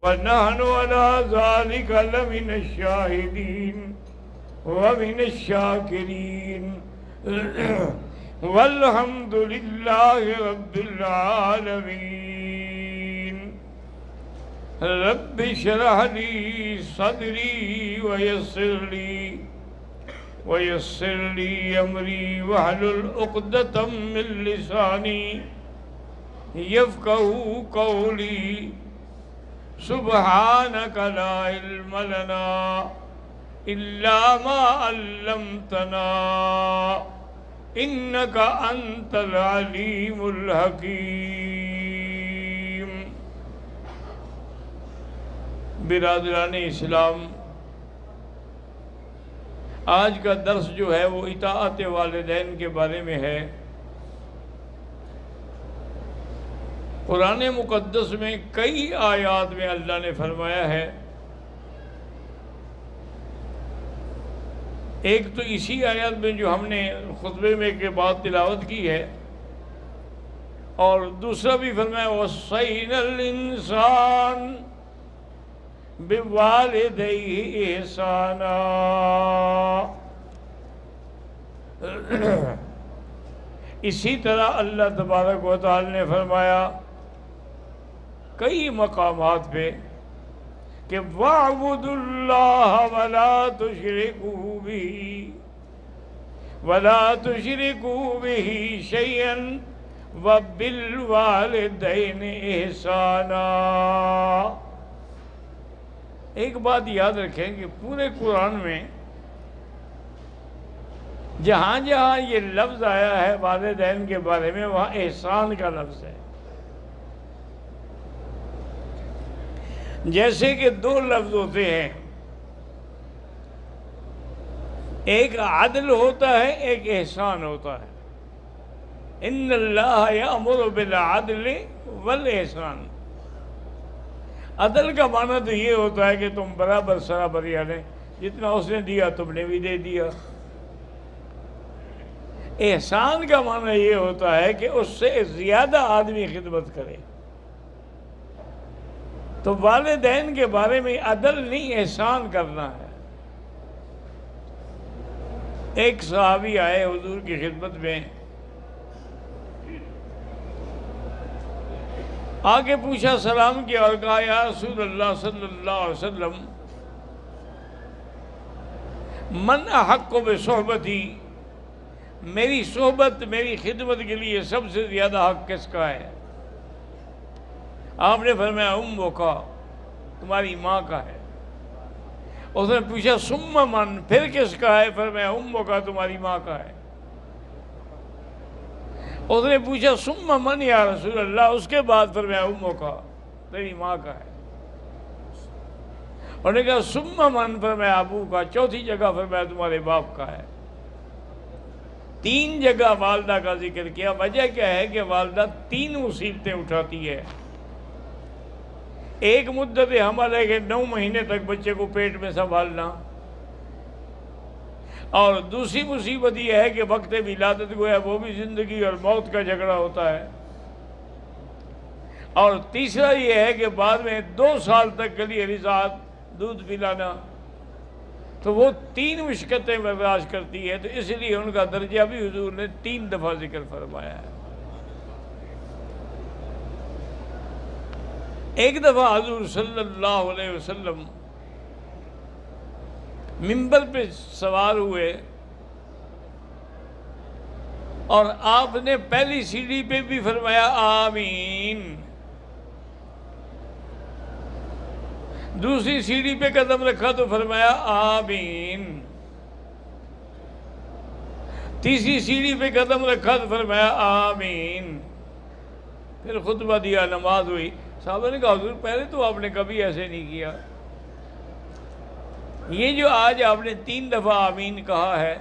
ونحن على ذلك لمن الشاهدين ومن الشاكرين والحمد لله رب العالمين رب اشرح لي صدري ويسر لي أمري واحلل عقدة من لساني يفقهوا قولي سبحانك لا علم لنا إلا ما علمتنا إنك أنت العليم الحكيم. برادران اسلام، آج کا درس جو ہے وہ اطاعت والدین کے بارے میں ہے. قرآن مقدس میں کئی آیات میں اللہ نے فرمایا ہے. ایک تو اسی آیات میں جو ہم نے خطبے میں کے بعد تلاوت کی ہے، اور دوسرا بھی فرمایا وَصَّيْنَا الْإِنسَانَ بِوَالِدَيْهِ إِحْسَانًا. اسی طرح اللہ تبارک و تعالی نے فرمایا کئی مقامات پہ کہ وَاعْبُدُوا اللَّهَ وَلَا تُشْرِكُوا بِهِ شَيْئًا وَبِالْوَالِدَيْنِ إِحْسَانًا. ایک بات یاد رکھیں کہ پورے قرآن میں جہاں جہاں یہ لفظ آیا ہے والدین کے بارے میں، وہاں احسان کا لفظ ہے. جیسے کہ دو لفظ ہوتے ہیں، ایک عدل ہوتا ہے، ایک احسان ہوتا ہے. ان اللہ یأمر بالعدل والاحسان. عدل کا معنی تو یہ ہوتا ہے کہ تم برابر سرابر، یعنی جتنا اس نے دیا تم نے بھی دے دیا. احسان کا معنی یہ ہوتا ہے کہ اس سے زیادہ آدمی خدمت کرے. تو والدین کے بارے میں عدل نہیں، احسان کرنا ہے. ایک صحابی آئے حضور کی خدمت میں، آگے پوچھا، سلام کیا اور کہا یا رسول اللہ صلی اللہ علیہ وسلم من احق بصحبتی، میری صحبت میری خدمت کے لیے سب سے زیادہ حق کس کا ہے؟ آپ نے فرمایا امو کا، تمہاری ماں کا ہے. اس نے پوچھا ثم من، پھر کس کا ہے؟ فرمایا امو کا، تمہاری ماں کا ہے. اس نے پوچھا ثم من یا رسول اللہ، اس کے بعد فرمایا امو کا، تیری ماں کا ہے. انہوں نے کہا ثم من، فرمایا ابو کا. چوتھی جگہ فرمایا تمہارے باپ کا ہے. تین جگہ والدہ کا ذکر کیا. وجہ کیا ہے کہ والدہ تین مصیبتیں اٹھاتی ہے. ایک مدت حمل ہے کہ 9 مہینے تک بچے کو پیٹ میں سنبھالنا، اور دوسری مصیبت یہ ہے کہ وقت ولادت کو ہے، وہ بھی زندگی اور موت کا جھگڑا ہوتا ہے. اور تیسرا یہ ہے کہ بعد میں 2 سال تک کے لیے رضاعت، دودھ پلانا. تو وہ 3 مشقتیں برداشت کرتی ہے، تو اس لیے ان کا درجہ بھی حضور نے 3 دفعہ ذکر فرمایا ہے. ایک دفعہ حضور صلی اللہ علیہ وسلم منبر پہ سوار ہوئے، اور آپ نے پہلی سیڑھی پہ بھی فرمایا آمین، دوسری سیڑھی پہ قدم رکھا تو فرمایا آمین، تیسری سیڑھی پہ قدم رکھا تو فرمایا آمین. پھر خطبہ دیا، نماز ہوئی. صحابہ نے کہا حضور پہلے تو آپ نے کبھی ایسے نہیں کیا، یہ جو آج آپ نے 3 دفعہ آمین کہا ہے.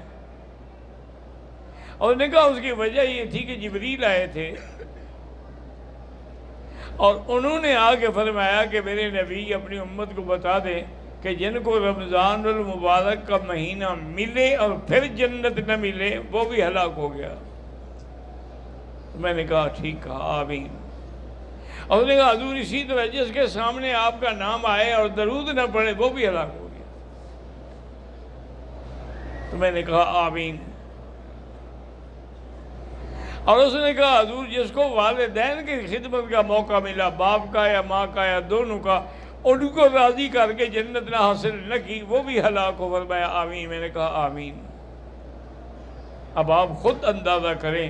اور نے کہا اس کی وجہ یہ تھی کہ جبریل آئے تھے اور انہوں نے آ کے فرمایا کہ میرے نبی اپنی امت کو بتا دیں کہ جن کو رمضان المبارک کا مہینہ ملے اور پھر جنت نہ ملے وہ بھی ہلاک ہو گیا. میں نے کہا ٹھیک کہا آمین. اور اس نے کہا حضور اسی طرح جس کے سامنے آپ کا نام آئے اور درود نہ پڑے وہ بھی ہلاک ہو گیا۔ تو میں نے کہا آمین۔ اور اس نے کہا حضور جس کو والدین کی خدمت کا موقع ملا، باپ کا یا ماں کا یا دونوں کا، ان کو راضی کر کے جنت نہ حاصل نہ کی، وہ بھی ہلاک ہو۔ فرمایا آمین۔ میں نے کہا آمین۔ اب آپ خود اندازہ کریں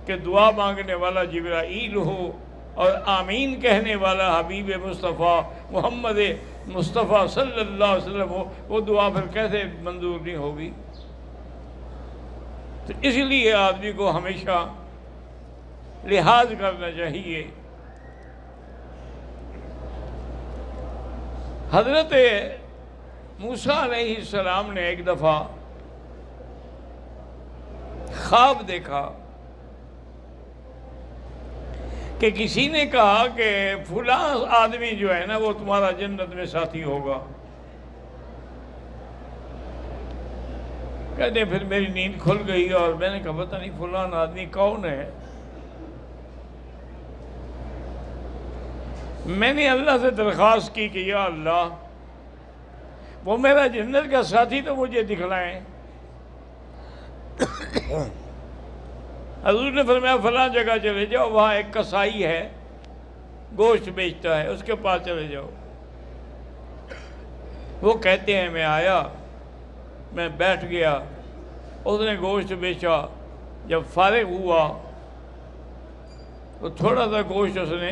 کہ دعا مانگنے والا جبرائیل ہو اور آمین کہنے والا حبیب مصطفیٰ محمد مصطفیٰ صلی اللہ علیہ وسلم ہو، وہ دعا پھر کیسے منظور نہیں ہوگی؟ تو اس لیے آدمی کو ہمیشہ لحاظ کرنا چاہیے۔ حضرت موسیٰ علیہ السلام نے ایک دفعہ خواب دیکھا کہ کسی نے کہا کہ فلاں آدمی جو ہے نا وہ تمہارا جنت میں ساتھی ہوگا۔ کہتے ہیں پھر میری نیند کھل گئی اور میں نے کہا پتہ نہیں فلاں آدمی کون ہے۔ میں نے اللہ سے درخواست کی کہ یا اللہ وہ میرا جنت کا ساتھی تو مجھے دکھلائیں۔ حضور نے فرمایا فلاں جگہ چلے جاؤ، وہاں ایک کسائی ہے گوشت بیچتا ہے، اس کے پاس چلے جاؤ۔ وہ کہتے ہیں میں آیا، میں بیٹھ گیا، اس نے گوشت بیچا۔ جب فارغ ہوا تو تھوڑا سا گوشت اس نے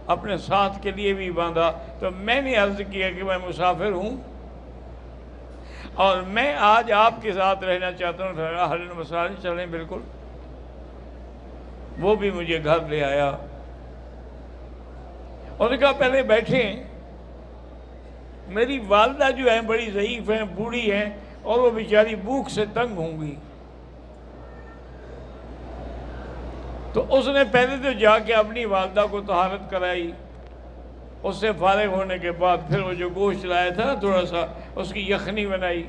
اپنے ساتھ کے لیے بھی باندھا۔ تو میں نے عرض کیا کہ میں مسافر ہوں اور میں آج آپ کے ساتھ رہنا چاہتا ہوں۔ اہل مسائل چلیں بالکل۔ وہ بھی مجھے گھر لے آیا اور نے کہا پہلے بیٹھیں، میری والدہ جو ہیں بڑی ضعیف ہیں، بوڑھی ہیں اور وہ بیچاری بھوک سے تنگ ہوں گی۔ تو اس نے پہلے تو جا کے اپنی والدہ کو طہارت کرائی، اس سے فارغ ہونے کے بعد پھر وہ جو گوشت لایا تھا نا تھوڑا سا، اس کی یخنی بنائی،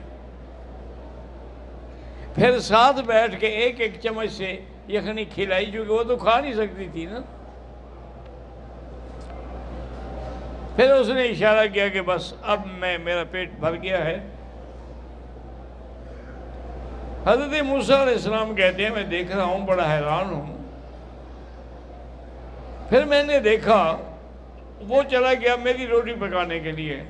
پھر ساتھ بیٹھ کے ایک ایک چمچ سے یخنی کھلائی، کیونکہ وہ تو کھا نہیں سکتی تھی نا۔ پھر اس نے اشارہ کیا کہ بس اب میرا پیٹ بھر گیا ہے۔ حضرت موسیٰ علیہ السلام کہتے ہیں میں دیکھ رہا ہوں، بڑا حیران ہوں۔ پھر میں نے دیکھا وہ چلا گیا میری روٹی پکانے کے لیے۔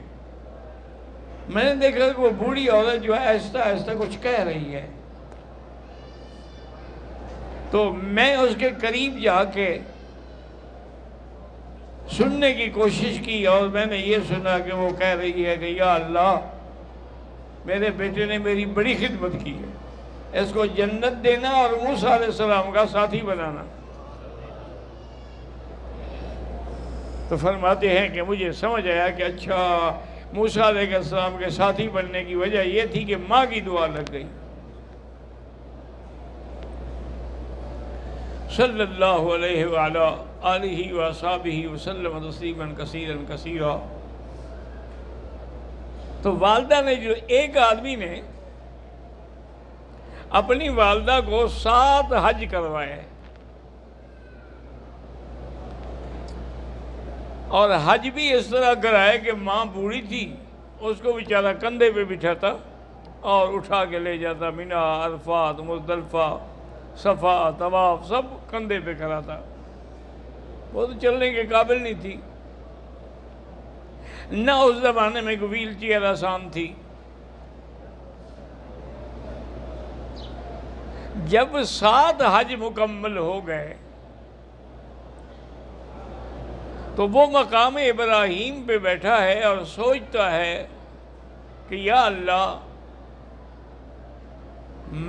میں نے دیکھا کہ وہ بوڑھی عورت جو ہے آہستہ آہستہ کچھ کہہ رہی ہے۔ تو میں اس کے قریب جا کے سننے کی کوشش کی اور میں نے یہ سنا کہ وہ کہہ رہی ہے کہ یا اللہ میرے بیٹے نے میری بڑی خدمت کی ہے، اس کو جنت دینا اور موسیٰ علیہ السلام کا ساتھی بنانا۔ تو فرماتے ہیں کہ مجھے سمجھ آیا کہ اچھا موسیٰ علیہ السلام کے ساتھی بننے کی وجہ یہ تھی کہ ماں کی دعا لگ گئی۔ صلی اللہ علیہ وعلا آلہ وصحبہ وسلم تسلیما کثیرا کثیرا۔ تو والدہ نے جو ایک آدمی نے اپنی والدہ کو 7 حج کروائے اور حج بھی اس طرح کرائے کہ ماں بوڑھی تھی، اس کو بیچارہ کندھے پہ بٹھاتا اور اٹھا کے لے جاتا، مینا، عرفات، مزدلفہ، صفا، طواف سب کندھے پہ کراتا۔ وہ تو چلنے کے قابل نہیں تھی، نہ اس زمانے میں کوئی ویل چیئر آسان تھی۔ جب 7 حج مکمل ہو گئے تو وہ مقام ابراہیم پہ بیٹھا ہے اور سوچتا ہے کہ یا اللہ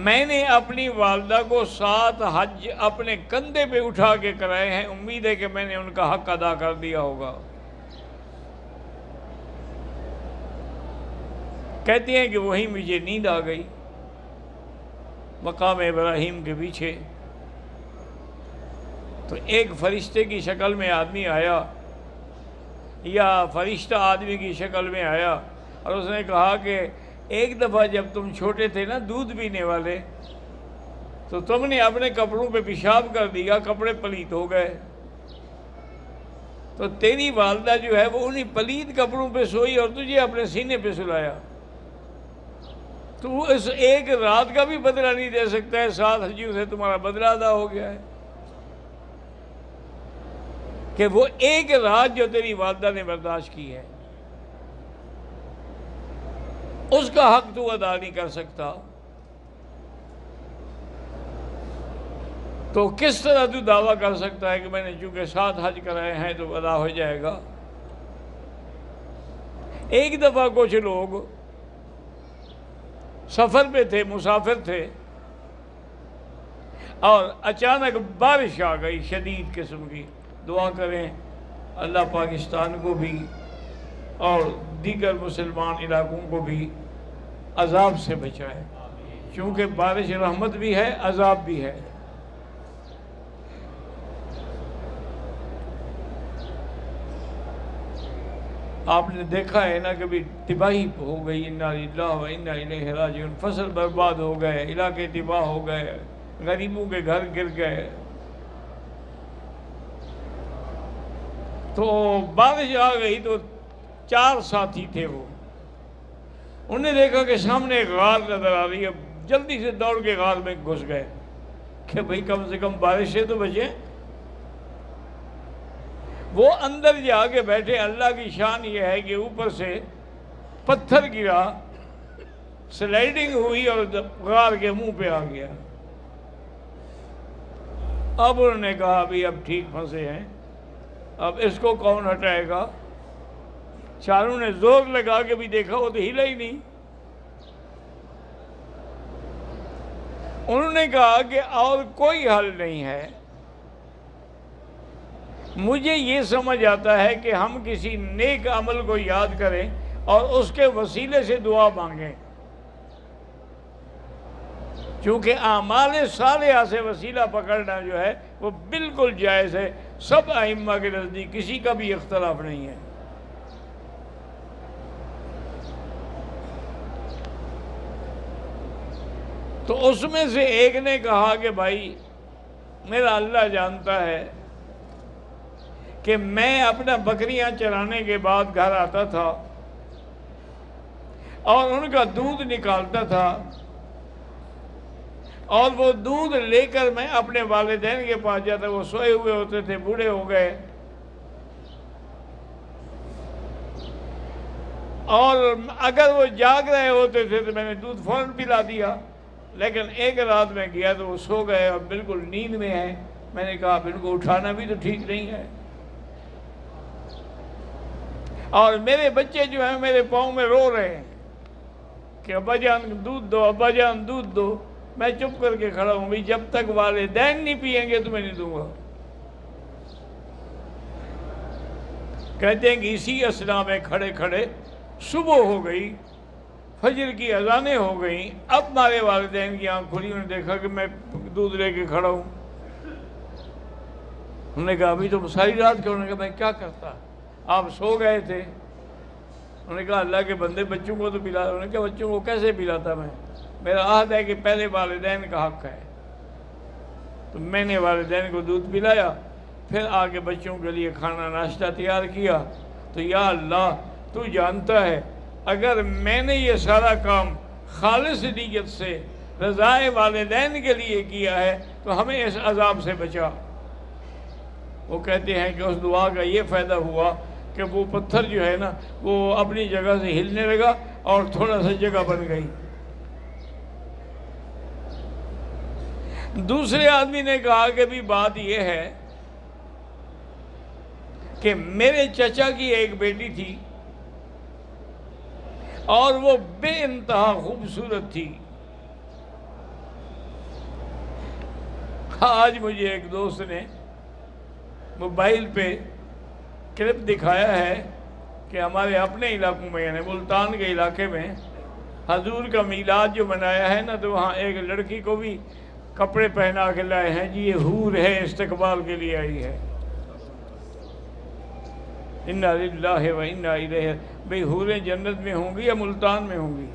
میں نے اپنی والدہ کو 7 حج اپنے کندھے پہ اٹھا کے کرائے ہیں، امید ہے کہ میں نے ان کا حق ادا کر دیا ہوگا۔ کہتے ہیں کہ وہیں مجھے نیند آ گئی مقام ابراہیم کے پیچھے۔ تو ایک فرشتے کی شکل میں آدمی آیا یا فرشتہ آدمی کی شکل میں آیا اور اس نے کہا کہ ایک دفعہ جب تم چھوٹے تھے نا دودھ پینے والے تو تم نے اپنے کپڑوں پہ پیشاب کر دیا، کپڑے پلیت ہو گئے، تو تیری والدہ جو ہے وہ انہی پلید کپڑوں پہ سوئی اور تجھے اپنے سینے پہ سلایا، تو اس ایک رات کا بھی بدلہ نہیں دے سکتا ہے، 7 حجیوں سے تمہارا بدلہ ادا ہو گیا ہے کہ وہ ایک رات جو تیری والدہ نے برداشت کی ہے اس کا حق تو ادا نہیں کر سکتا، تو کس طرح تو دعویٰ کر سکتا ہے کہ میں نے چونکہ 7 حج کرائے ہیں تو ادا ہو جائے گا؟ ایک دفعہ کچھ لوگ سفر پہ تھے، مسافر تھے، اور اچانک بارش آ گئی شدید قسم کی۔ دعا کریں اللہ پاکستان کو بھی اور دیگر مسلمان علاقوں کو بھی عذاب سے بچائے، چونکہ بارش رحمت بھی ہے، عذاب بھی ہے۔ آپ نے دیکھا ہے نا کبھی تباہی ہو گئی، انا للہ و انا الیہ راجعون، فصل برباد ہو گئے، علاقے تباہ ہو گئے، غریبوں کے گھر گر گئے۔ تو بارش آ گئی تو 4 ساتھی تھے، وہ انہوں نے دیکھا کہ سامنے ایک غار نظر آ رہی ہے، جلدی سے دوڑ کے غار میں گھس گئے کہ بھئی کم سے کم بارش سے تو بچیں۔ وہ اندر جا کے بیٹھے، اللہ کی شان یہ ہے کہ اوپر سے پتھر گرا، سلائیڈنگ ہوئی اور غار کے منہ پہ آ گیا۔ اب انہوں نے کہا ابھی اب ٹھیک پھنسے ہیں، اب اس کو کون ہٹائے گا؟ چاروں نے زور لگا کے بھی دیکھا، وہ تو ہلا ہی نہیں۔ انہوں نے کہا کہ اور کوئی حل نہیں ہے، مجھے یہ سمجھ آتا ہے کہ ہم کسی نیک عمل کو یاد کریں اور اس کے وسیلے سے دعا مانگیں، چونکہ اعمال صالحہ سے وسیلہ پکڑنا جو ہے وہ بالکل جائز ہے، سب ائمہ کے نزدیک کسی کا بھی اختلاف نہیں ہے۔ تو اس میں سے ایک نے کہا کہ بھائی میرا اللہ جانتا ہے کہ میں اپنا بکریاں چرانے کے بعد گھر آتا تھا اور ان کا دودھ نکالتا تھا، اور وہ دودھ لے کر میں اپنے والدین کے پاس جاتا، وہ سوئے ہوئے ہوتے تھے، بوڑھے ہو گئے، اور اگر وہ جاگ رہے ہوتے تھے تو میں نے دودھ فوراً پلا دیا، لیکن ایک رات میں گیا تو وہ سو گئے اور بالکل نیند میں ہیں۔ میں نے کہا ان کو اٹھانا بھی تو ٹھیک نہیں ہے، اور میرے بچے جو ہیں میرے پاؤں میں رو رہے ہیں کہ ابا جان دودھ دو، ابا جان دودھ دو۔ میں چپ کر کے کھڑا ہوں، بھی جب تک والدین نہیں پئیں گے تو میں نہیں دوں گا۔ کہتے ہیں کہ اسی اثنا میں کھڑے کھڑے صبح ہو گئی، فجر کی اذانیں ہو گئیں، اب ہمارے والدین کی آنکھ کھلی، انہوں نے دیکھا کہ میں دودھ لے کے کھڑا ہوں۔ انہوں نے کہا ابھی تو ساری رات کے، انہوں نے کہا میں کیا کرتا، آپ سو گئے تھے۔ انہوں نے کہا اللہ کے بندے بچوں کو تو پلا، انہوں نے کہا بچوں کو کیسے پلاتا میں، میرا عہد ہے کہ پہلے والدین کا حق ہے۔ تو میں نے والدین کو دودھ پلایا، پھر آگے بچوں کے لیے کھانا ناشتہ تیار کیا۔ تو یا اللہ تو جانتا ہے اگر میں نے یہ سارا کام خالص نیت سے رضائے والدین کے لیے کیا ہے تو ہمیں اس عذاب سے بچا۔ وہ کہتے ہیں کہ اس دعا کا یہ فائدہ ہوا کہ وہ پتھر جو ہے نا وہ اپنی جگہ سے ہلنے لگا اور تھوڑا سا جگہ بن گئی۔ دوسرے آدمی نے کہا کہ بھی بات یہ ہے کہ میرے چچا کی ایک بیٹی تھی اور وہ بے انتہا خوبصورت تھی۔ آج مجھے ایک دوست نے موبائل پہ کلپ دکھایا ہے کہ ہمارے اپنے علاقوں میں یعنی ملتان کے علاقے میں حضور کا میلاد جو منایا ہے نا، تو وہاں ایک لڑکی کو بھی کپڑے پہنا کے لائے ہیں جی، یہ حور ہے، استقبال کے لیے آئی ہے۔ انا للہ و انا الیہ، بھئی حوریں جنت میں ہوں گی یا ملتان میں ہوں گی؟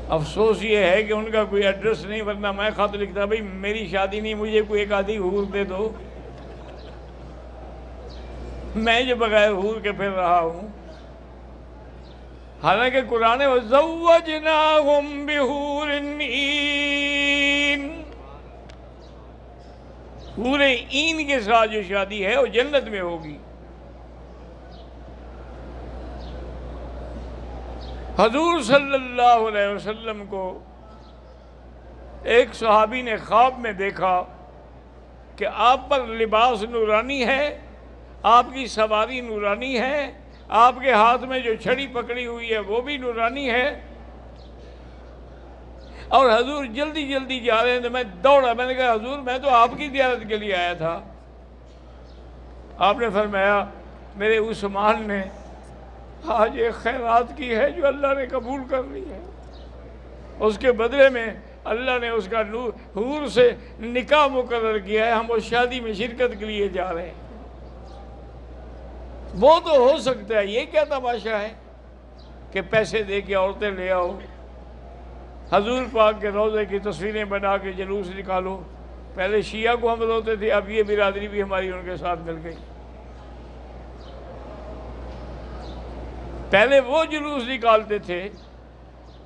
افسوس یہ ہے کہ ان کا کوئی ایڈریس نہیں، ورنہ میں خط لکھتا بھئی میری شادی نہیں، مجھے کوئی ایک آدھی حور دے دو۔ میں جو بغیر حور کے پھر رہا ہوں، حالانکہ قرآن وَزَوَّجْنَاهُمْ بِحُورٍ عِین، حور عین کے ساتھ جو شادی ہے وہ جنت میں ہوگی۔ حضور صلی اللہ علیہ وسلم کو ایک صحابی نے خواب میں دیکھا کہ آپ پر لباس نورانی ہے، آپ کی سواری نورانی ہے، آپ کے ہاتھ میں جو چھڑی پکڑی ہوئی ہے وہ بھی نورانی ہے، اور حضور جلدی جلدی جا رہے ہیں۔ تو میں دوڑا، میں نے کہا حضور میں تو آپ کی زیارت کے لیے آیا تھا۔ آپ نے فرمایا میرے عثمان نے آج ایک خیرات کی ہے جو اللہ نے قبول کر لی ہے، اس کے بدلے میں اللہ نے اس کا حور سے نکاح مقرر کیا ہے، ہم اس شادی میں شرکت کے لیے جا رہے ہیں۔ وہ تو ہو سکتا ہے، یہ کیا تماشا ہے کہ پیسے دے کے عورتیں لے آؤ، حضور پاک کے روضے کی تصویریں بنا کے جلوس نکالو۔ پہلے شیعہ کو ہم روتے تھے، اب یہ برادری بھی ہماری ان کے ساتھ مل گئی۔ پہلے وہ جلوس نکالتے تھے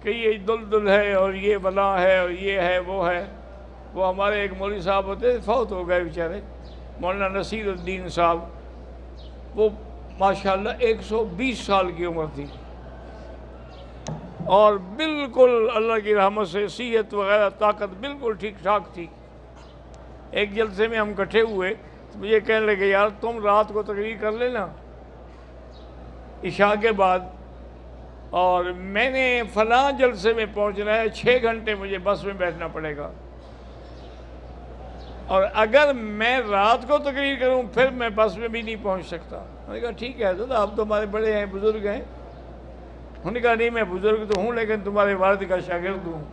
کہ یہ دلدل ہے اور یہ بلا ہے اور یہ ہے وہ ہے۔ وہ ہمارے ایک مولوی صاحب ہوتے، فوت ہو گئے بیچارے، مولانا نصیر الدین صاحب، وہ ماشاءاللہ 120 سال کی عمر تھی اور بالکل اللہ کی رحمت سے صحت وغیرہ طاقت بالکل ٹھیک ٹھاک تھی۔ ایک جلسے میں ہم اکٹھے ہوئے تو مجھے کہنے لگے یار تم رات کو تقریر کر لینا عشاء کے بعد، اور میں نے فلاں جلسے میں پہنچنا ہے، 6 گھنٹے مجھے بس میں بیٹھنا پڑے گا، اور اگر میں رات کو تقریر کروں پھر میں بس میں بھی نہیں پہنچ سکتا۔ میں نے کہا ٹھیک ہے حضرت آپ تو ہمارے بڑے ہیں، بزرگ ہیں۔ انہوں نے کہا نہیں میں بزرگ تو ہوں لیکن تمہارے والد کا شاگرد ہوں،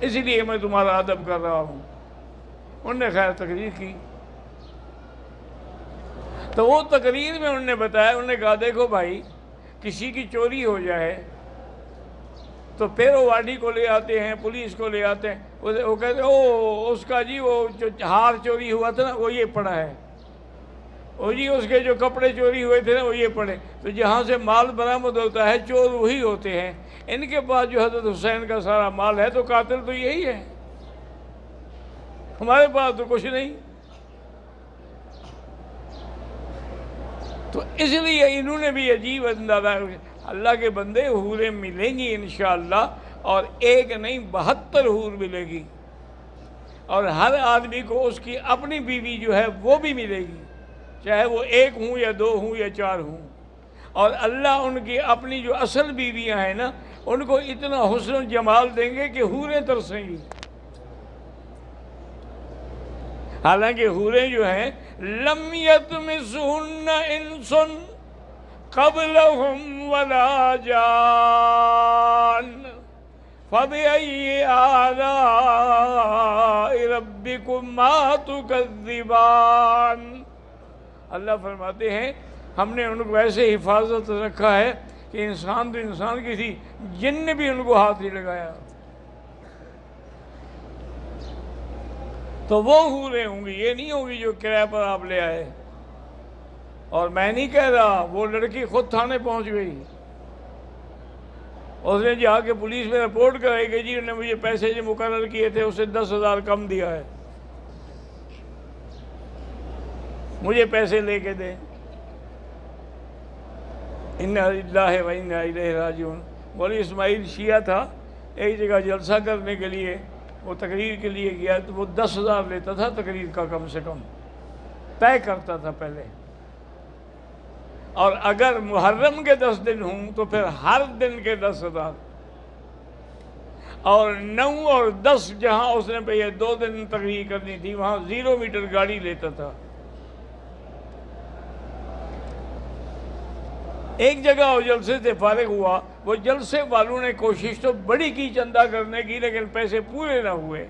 اسی لیے میں تمہارا ادب کر رہا ہوں۔ انہوں نے خیر تقریر کی، تو وہ تقریر میں انہوں نے بتایا، انہوں نے کہا دیکھو بھائی کسی کی چوری ہو جائے تو پھر وہ واڈی کو لے آتے ہیں، پولیس کو لے آتے ہیں، وہ کہتے ہیں او اس کا جی وہ جو ہار چوری ہوا تھا نا وہ یہ پڑا ہے، او جی اس کے جو کپڑے چوری ہوئے تھے نا وہ یہ پڑے۔ تو جہاں سے مال برآمد ہوتا ہے چور وہی ہوتے ہیں، ان کے پاس جو حضرت حسین کا سارا مال ہے تو قاتل تو یہی ہے، ہمارے پاس تو کچھ نہیں۔ تو اس لیے انہوں نے بھی عجیب اندازہ، اللہ کے بندے حوریں ملیں گی انشاءاللہ، اور ایک نہیں 72 حور ملے گی، اور ہر آدمی کو اس کی اپنی بیوی جو ہے وہ بھی ملے گی، چاہے وہ 1 ہوں یا 2 ہوں یا 4 ہوں، اور اللہ ان کی اپنی جو اصل بیویاں ہیں نا ان کو اتنا حسن و جمال دیں گے کہ حوریں ترسیں گی۔ حالانکہ حوریں جو ہیں لم یطمثہن انس قبلہم ولا جان فبأي آلاء ربكما تكذبان۔ اللہ فرماتے ہیں ہم نے ان کو ایسے حفاظت رکھا ہے کہ انسان تو انسان کی تھی، جن نے بھی ان کو ہاتھ نہیں لگایا۔ تو وہ حوریں ہوں گی، یہ نہیں ہوگی جو کرایہ پر آپ لے آئے۔ اور میں نہیں کہہ رہا، وہ لڑکی خود تھانے پہنچ گئی، اس نے جا کے پولیس میں رپورٹ کرائی کہ جی انہوں نے مجھے پیسے جو مقرر کیے تھے اسے 10,000 کم دیا ہے، مجھے پیسے لے کے دیں۔ انا للہ و انا الیہ راجعون۔ مولوی اسماعیل شیعہ تھا، ایک جگہ جلسہ کرنے کے لیے وہ تقریر کے لیے گیا تو وہ 10,000 لیتا تھا تقریر کا، کم سے کم طے کرتا تھا پہلے، اور اگر محرم کے 10 دن ہوں تو پھر ہر دن کے 10,000، اور 9 اور 10 جہاں اس نے پہ 2 دن تقریر کرنی تھی وہاں 0 میٹر گاڑی لیتا تھا۔ ایک جگہ وہ جلسے سے فارغ ہوا، وہ جلسے والوں نے کوشش تو بڑی کی چندہ کرنے کی لیکن پیسے پورے نہ ہوئے،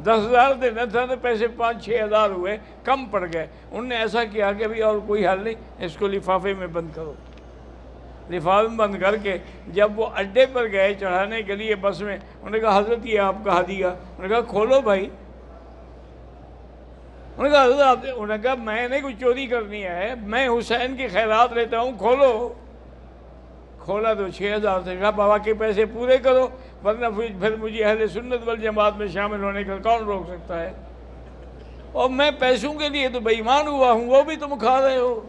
10,000 دینا تھا تو پیسے 5-6 ہزار ہوئے، کم پڑ گئے۔ انہوں نے ایسا کیا کہ ابھی اور کوئی حل نہیں، اس کو لفافے میں بند کرو۔ لفافے میں بند کر کے جب وہ اڈے پر گئے چڑھانے کے لیے بس میں، انہوں نے کہا حضرت یہ آپ کا ہدیہ، انہوں نے کہا کھولو بھائی۔ انہوں نے کہا حضرت انہوں نے کہا میں نے کوئی چوری کرنی ہے، میں حسین کی خیرات لیتا ہوں، کھولو۔ کھولا تو 6,000 سے، کہا بابا کے پیسے پورے کرو ورنہ پھر مجھے اہل سنت والجماعت میں شامل ہونے کا کون روک سکتا ہے، اور میں پیسوں کے لیے تو بے ایمان ہوا ہوں، وہ بھی تم کھا رہے ہو۔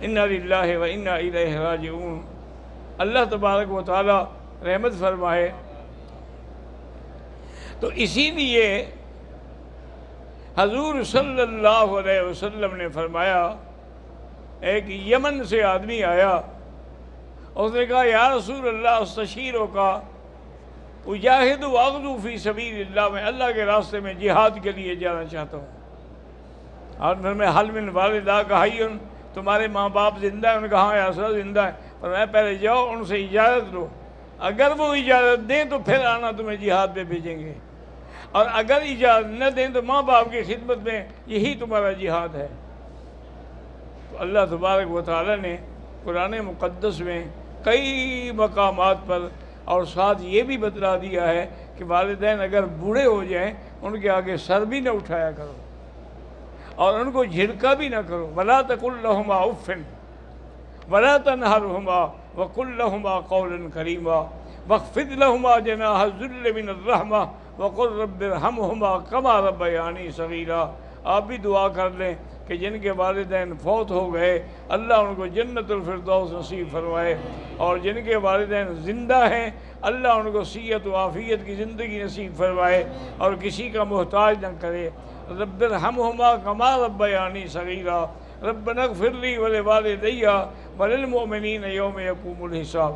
انا للہ و انا الیہ راجعون۔ اللہ تبارک و تعالی رحمت فرمائے۔ تو اسی لیے حضور صلی اللہ علیہ وسلم نے فرمایا، ایک یمن سے آدمی آیا، اس نے کہا یا رسول اللہ استشیروں کا اجاہد واغزو فی سبیل اللہ، میں اللہ کے راستے میں جہاد کے لیے جانا چاہتا ہوں۔ اور پھر میں حل من والدہ حی، تمہارے ماں باپ زندہ ہیں؟ انہوں نے کہا ہاں یا رسول اللہ زندہ ہے۔ اور میں پہلے جاؤ ان سے اجازت لو، اگر وہ اجازت دیں تو پھر آنا تمہیں جہاد پہ بھیجیں گے، اور اگر اجازت نہ دیں تو ماں باپ کی خدمت میں یہی تمہارا جہاد ہے۔ تو اللہ تبارک و تعالی نے قرآن مقدس میں کئی مقامات پر اور ساتھ یہ بھی بتلا دیا ہے کہ والدین اگر بوڑھے ہو جائیں ان کے آگے سر بھی نہ اٹھایا کرو اور ان کو جھڑکا بھی نہ کرو۔ وَلَا تَقُلْ لَهُمَا اُفٍّ وَلَا تَنْهَرْهُمَا وَقُلْ لَهُمَا قَوْلًا كَرِيمًا وَاخْفِضْ لَهُمَا جَنَاحَ الذُّلِّ مِنَ الرَّحْمَةِ وَقُلْ رَبِّ ارْحَمْهُمَا كَمَا رَبَّيَانِي صَغِيرًا۔ آپ بھی دعا کر لیں کہ جن کے والدین فوت ہو گئے اللہ ان کو جنت الفردوس نصیب فرمائے، اور جن کے والدین زندہ ہیں اللہ ان کو صحت و عافیت کی زندگی نصیب فرمائے اور کسی کا محتاج نہ کرے۔ رب ارحمہما کما ربیانی صغیرا، ربنا اغفر لی ولوالدی وللمؤمنین یوم یقوم الحساب۔